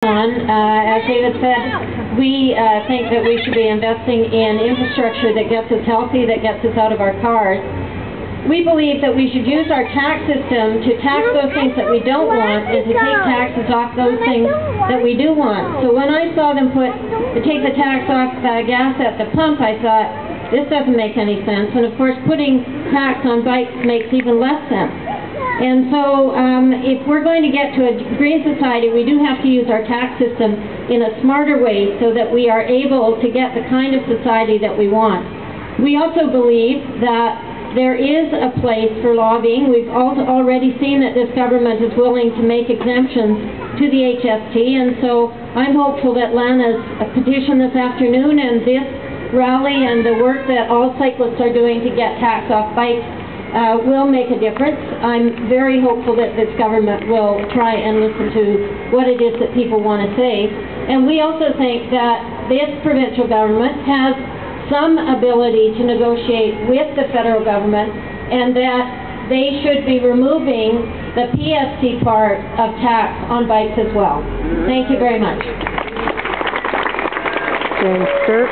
As David said, we think that we should be investing in infrastructure that gets us healthy, that gets us out of our cars. We believe that we should use our tax system to tax those things that we don't want and to take taxes off those things that we do want. So when I saw them take the tax off gas at the pump, I thought, this doesn't make any sense. And of course, putting tax on bikes makes even less sense. And so if we're going to get to a green society, we do have to use our tax system in a smarter way so that we are able to get the kind of society that we want. We also believe that there is a place for lobbying. We've also already seen that this government is willing to make exemptions to the HST, and so I'm hopeful that Lana's petition this afternoon and this rally and the work that all cyclists are doing to get tax off bikes will make a difference. I'm very hopeful that this government will try and listen to what it is that people want to say. And we also think that this provincial government has some ability to negotiate with the federal government, and that they should be removing the PST part of tax on bikes as well. Thank you very much. Thanks, sir.